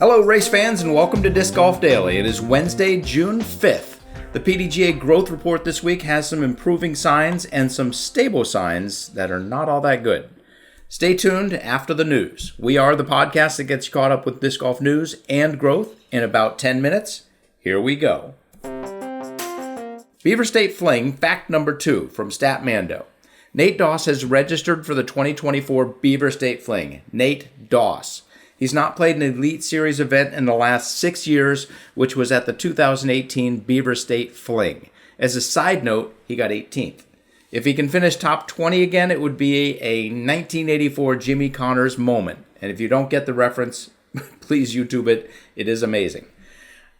Hello race fans and welcome to Disc Golf Daily. It is Wednesday, June 5th. The PDGA growth report this week has some improving signs and some stable signs that are not all that good. Stay tuned after the news. We are the podcast that gets you caught up with disc golf news and growth in about 10 minutes. Here we go. Beaver State Fling, fact number 2 from Statmando. Nate Doss has registered for the 2024 Beaver State Fling. Nate Doss. He's not played an Elite Series event in the last 6 years, which was at the 2018 Beaver State Fling. As a side note, he got 18th. If he can finish top 20 again, it would be a 1984 Jimmy Connors moment. And if you don't get the reference, please YouTube it. It is amazing.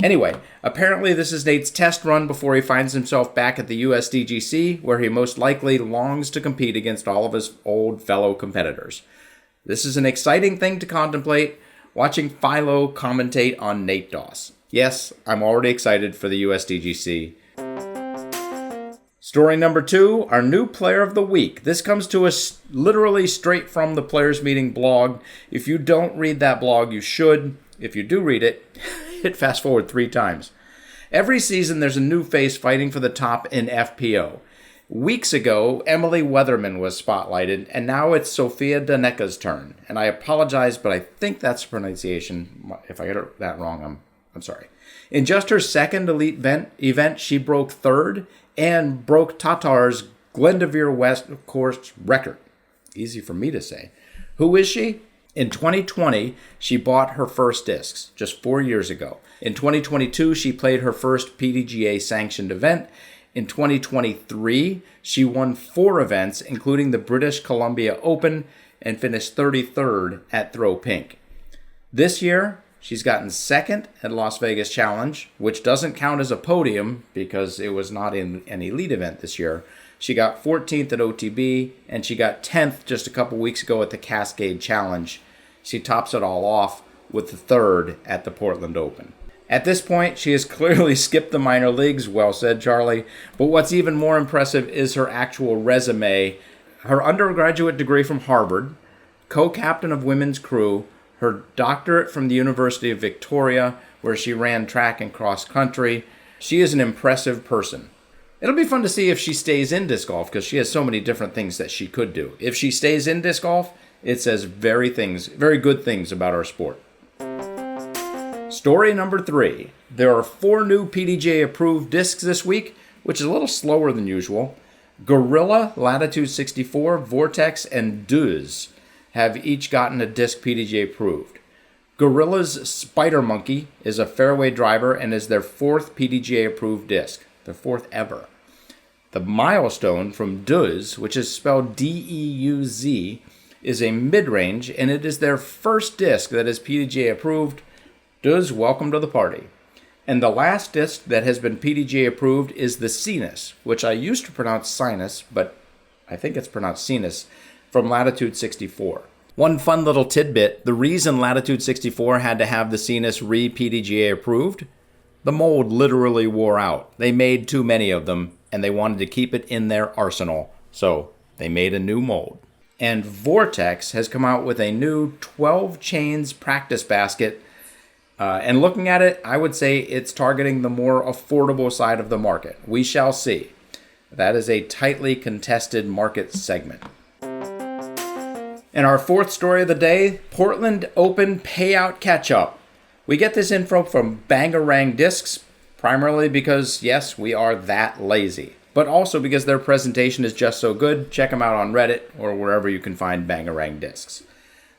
Anyway, apparently this is Nate's test run before he finds himself back at the USDGC, where he most likely longs to compete against all of his old fellow competitors. This is an exciting thing to contemplate, watching Philo commentate on Nate Doss. Yes, I'm already excited for the USDGC. Story number 2, our new player of the week. This comes to us literally straight from the Players Meeting blog. If you don't read that blog, you should. If you do read it, hit fast forward 3 times. Every season there's a new face fighting for the top in FPO. Weeks ago, Emily Weatherman was spotlighted, and now it's Sofia Daneka's turn. And I apologize, but I think that's the pronunciation. If I get that wrong, I'm sorry. In just her second elite event, she broke 3rd and broke Tatar's Glendoveer West course record. Easy for me to say. Who is she? In 2020, she bought her first discs, just 4 years ago. In 2022, she played her first PDGA sanctioned event. In 2023, she won 4 events, including the British Columbia Open, and finished 33rd at Throw Pink. This year, she's gotten 2nd at Las Vegas Challenge, which doesn't count as a podium because it was not in an elite event this year. She got 14th at OTB, and she got 10th just a couple weeks ago at the Cascade Challenge. She tops it all off with the 3rd at the Portland Open. At this point, she has clearly skipped the minor leagues, well said, Charlie. But what's even more impressive is her actual resume. Her undergraduate degree from Harvard, co-captain of women's crew, her doctorate from the University of Victoria, where she ran track and cross country. She is an impressive person. It'll be fun to see if she stays in disc golf because she has so many different things that she could do. If she stays in disc golf, it says very good things about our sport. Story number 3. There are 4 new PDGA approved discs this week, which is a little slower than usual. Gorilla, Latitude 64, Vortex, and Duz have each gotten a disc PDGA approved. Gorilla's Spider Monkey is a fairway driver and is their 4th PDGA approved disc, their 4th ever. The Milestone from Duz, which is spelled D-E-U-Z, is a mid-range, and it is their first disc that is PDGA approved. Duz, welcome to the party. And the last disc that has been PDGA approved is the Sinus, which I used to pronounce Sinus, but I think it's pronounced Sinus, from Latitude 64. One fun little tidbit, the reason Latitude 64 had to have the Sinus re-PDGA approved, the mold literally wore out. They made too many of them, and they wanted to keep it in their arsenal, so they made a new mold. And Vortex has come out with a new 12 chains practice basket. And looking at it, I would say it's targeting the more affordable side of the market. We shall see. That is a tightly contested market segment. And our 4th story of the day, Portland Open payout catch-up. We get this info from Bangarang Discs, primarily because, yes, we are that lazy. But also because their presentation is just so good. Check them out on Reddit or wherever you can find Bangarang Discs.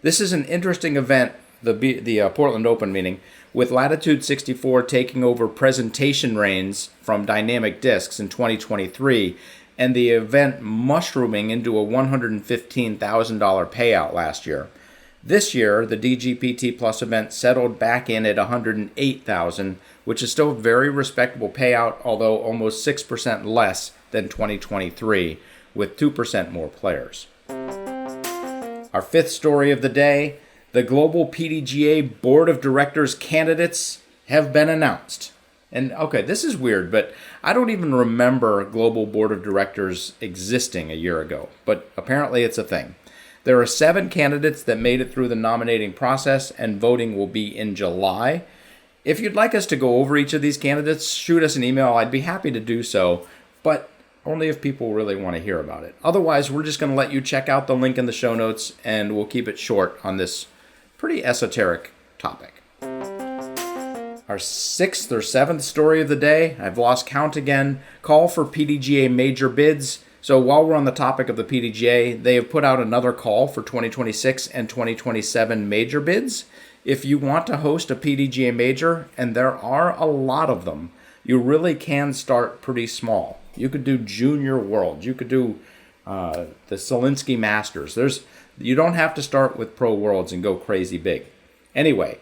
This is an interesting event, the Portland Open meeting, with Latitude 64 taking over presentation reins from Dynamic Discs in 2023, and the event mushrooming into a $115,000 payout last year. This year, the DGPT Plus event settled back in at $108,000, which is still a very respectable payout, although almost 6% less than 2023, with 2% more players. Our 5th story of the day, the Global PDGA Board of Directors candidates have been announced. And okay, this is weird, but I don't even remember Global Board of Directors existing a year ago, but apparently it's a thing. There are 7 candidates that made it through the nominating process, and voting will be in July. If you'd like us to go over each of these candidates, shoot us an email. I'd be happy to do so, but only if people really want to hear about it. Otherwise, we're just going to let you check out the link in the show notes, and we'll keep it short on this pretty esoteric topic. Our 6th or 7th story of the day, I've lost count again, call for PDGA major bids. So while we're on the topic of the PDGA, they have put out another call for 2026 and 2027 major bids. If you want to host a PDGA major, and there are a lot of them, you really can start pretty small. You could do Junior Worlds. You could do the Solinsky Masters. You don't have to start with Pro Worlds and go crazy big. Anyway,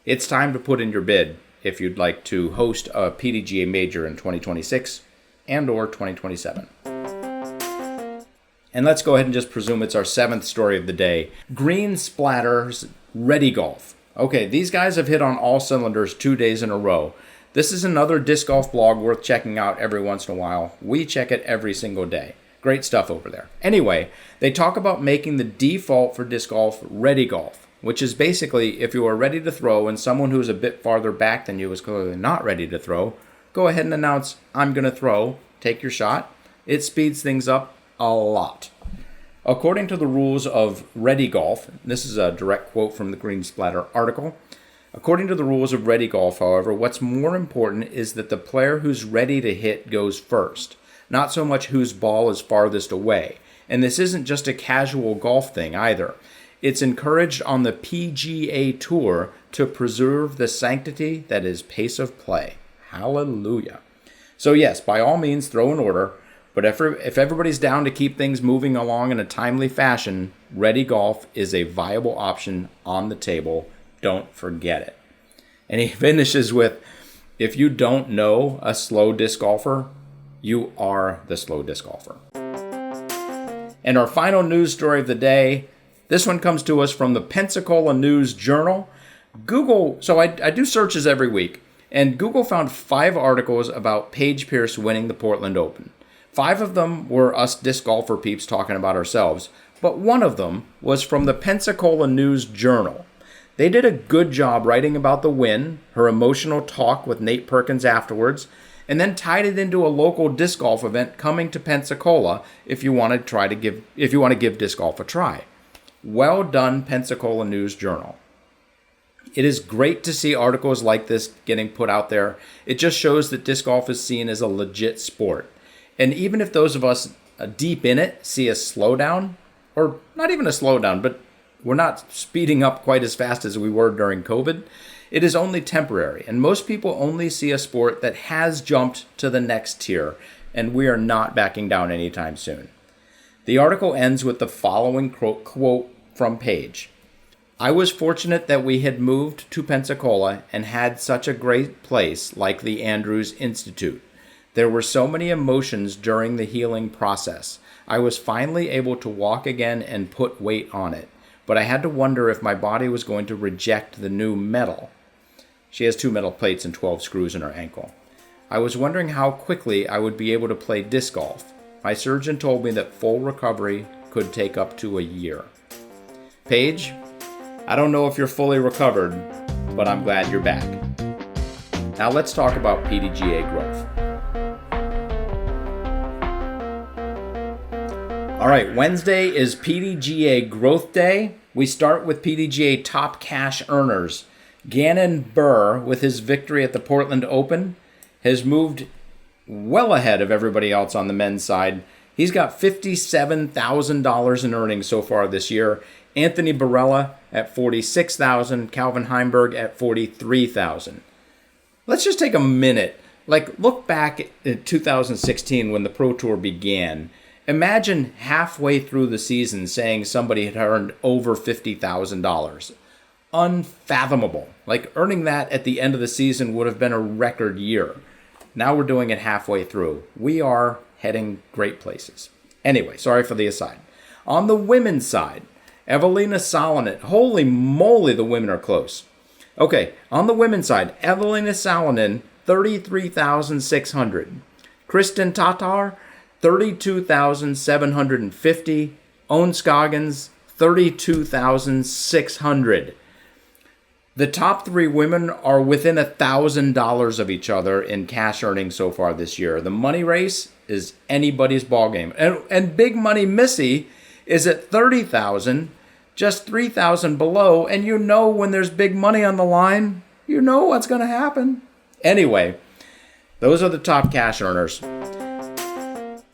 it's time to put in your bid if you'd like to host a PDGA major in 2026 and or 2027. And let's go ahead and just presume it's our 7th story of the day. Green Splatter's Ready Golf. Okay, these guys have hit on all cylinders 2 days in a row. This is another disc golf blog worth checking out every once in a while. We check it every single day. Great stuff over there. Anyway, they talk about making the default for disc golf Ready Golf, which is basically if you are ready to throw and someone who's a bit farther back than you is clearly not ready to throw, go ahead and announce, I'm going to throw, take your shot. It speeds things up a lot. According to the rules of Ready Golf, this is a direct quote from the Green Splatter article. According to the rules of Ready Golf, however, what's more important is that the player who's ready to hit goes first, not so much whose ball is farthest away. And this isn't just a casual golf thing either. It's encouraged on the PGA Tour to preserve the sanctity that is pace of play. Hallelujah. So yes, by all means, throw in order. But if everybody's down to keep things moving along in a timely fashion, Ready Golf is a viable option on the table. Don't forget it. And he finishes with, if you don't know a slow disc golfer, you are the slow disc golfer. And our final news story of the day, this one comes to us from the Pensacola News Journal. Google, so I do searches every week, and Google found 5 articles about Paige Pierce winning the Portland Open. 5 of them were us disc golfer peeps talking about ourselves, but one of them was from the Pensacola News Journal. They did a good job writing about the win, her emotional talk with Nate Perkins afterwards, and then tied it into a local disc golf event coming to Pensacola if you want to give disc golf a try. Well done, Pensacola News Journal. It is great to see articles like this getting put out there. It just shows that disc golf is seen as a legit sport. And even if those of us deep in it see a slowdown, or not even a slowdown, but we're not speeding up quite as fast as we were during COVID, it is only temporary. And most people only see a sport that has jumped to the next tier, and we are not backing down anytime soon. The article ends with the following quote from Paige. I was fortunate that we had moved to Pensacola and had such a great place like the Andrews Institute. There were so many emotions during the healing process. I was finally able to walk again and put weight on it, but I had to wonder if my body was going to reject the new metal. She has 2 metal plates and 12 screws in her ankle. I was wondering how quickly I would be able to play disc golf. My surgeon told me that full recovery could take up to a year. Paige, I don't know if you're fully recovered, but I'm glad you're back. Now let's talk about PDGA growth. All right, Wednesday is PDGA Growth Day. We start with PDGA top cash earners. Gannon Buhr, with his victory at the Portland Open, has moved well ahead of everybody else on the men's side. He's got $57,000 in earnings so far this year. Anthony Barella at $46,000, Calvin Heimberg at $43,000. Let's just take a minute. Look back at 2016 when the Pro Tour began. Imagine halfway through the season saying somebody had earned over $50,000. Unfathomable. Earning that at the end of the season would have been a record year. Now we're doing it halfway through. We are heading great places. Anyway, sorry for the aside. On the women's side, Evelina Salonen. Holy moly, the women are close. Okay, on the women's side, Evelina Salonen, $33,600. Kristen Tatar, $32,750. Owen Scoggins, $32,600. The top three women are within $1,000 of each other in cash earnings so far this year. The money race is anybody's ballgame. And Big Money Missy is at $30,000, just $3,000 below. And you know when there's big money on the line, you know what's going to happen. Anyway, those are the top cash earners.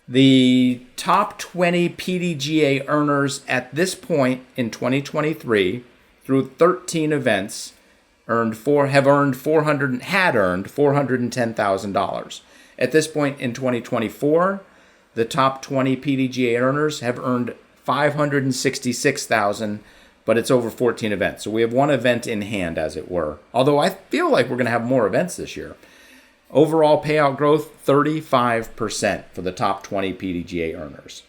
The top 20 PDGA earners at this point in 2023 through 13 events had earned $410,000. At this point in 2024, the top 20 PDGA earners have earned $566,000, but it's over 14 events. So we have one event in hand, as it were. Although I feel like we're going to have more events this year. Overall payout growth, 35% for the top 20 PDGA earners.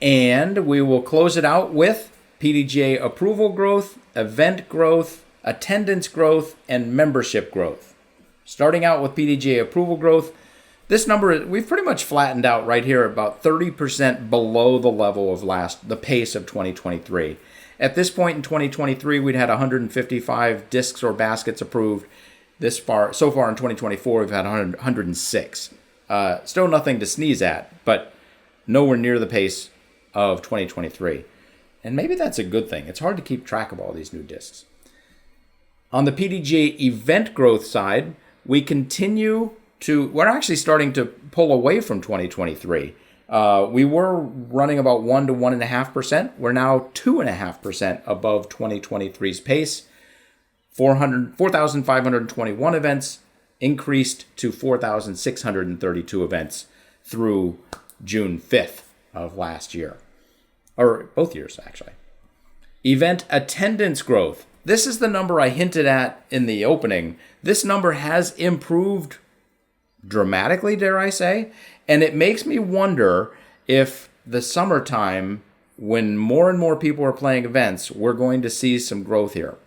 And we will close it out with PDGA approval growth, event growth, attendance growth, and membership growth. Starting out with PDGA approval growth, this number, we've pretty much flattened out right here, about 30% below the level of the pace of 2023. At this point in 2023, we'd had 155 discs or baskets approved. So far in 2024, we've had 106. Still nothing to sneeze at, but nowhere near the pace of 2023. And maybe that's a good thing. It's hard to keep track of all these new discs. On the PDGA event growth side, we're actually starting to pull away from 2023. We were running about 1 to 1.5%. We're now 2.5% above 2023's pace. 4,521 events increased to 4,632 events through June 5th of last year. Or both years, actually. Event attendance growth. This is the number I hinted at in the opening. This number has improved dramatically, dare I say. And it makes me wonder if the summertime, when more and more people are playing events, we're going to see some growth here.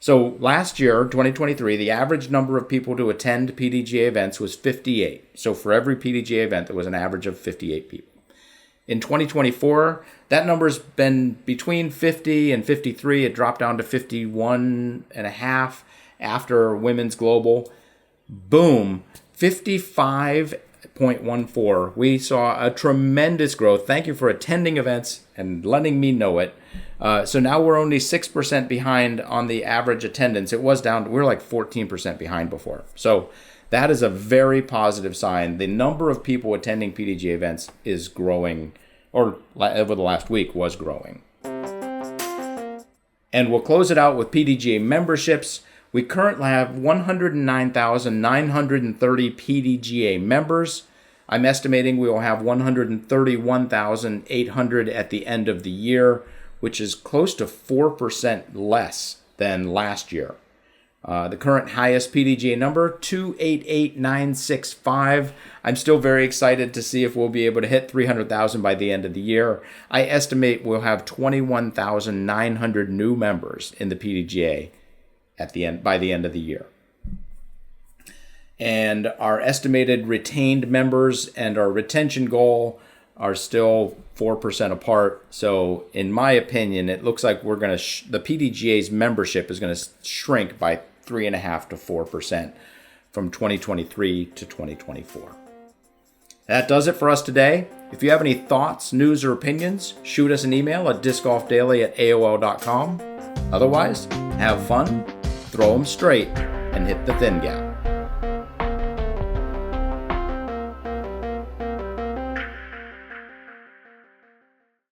So last year, 2023, the average number of people to attend PDGA events was 58. So for every PDGA event, there was an average of 58 people. In 2024, that number's been between 50 and 53. It dropped down to 51.5 after Women's Global. Boom, 55.14. We saw a tremendous growth. Thank you for attending events and letting me know it. So now we're only 6% behind on the average attendance. It was down, we were like 14% behind before. So that is a very positive sign. The number of people attending PDGA events is growing, or over the last week was growing. And we'll close it out with PDGA memberships. We currently have 109,930 PDGA members. I'm estimating we will have 131,800 at the end of the year, which is close to 4% less than last year. The current highest PDGA number, 288,965. I'm still very excited to see if we'll be able to hit 300,000 by the end of the year. I estimate we'll have 21,900 new members in the PDGA by the end of the year. And our estimated retained members and our retention goal are still 4% apart. So in my opinion, it looks like we're going to the PDGA's membership is going to shrink by 3.5 to 4% from 2023 to 2024. That does it for us today. If you have any thoughts, news, or opinions, shoot us an email at discgolfdaily@aol.com. Otherwise, have fun, throw them straight, and hit the thin gap.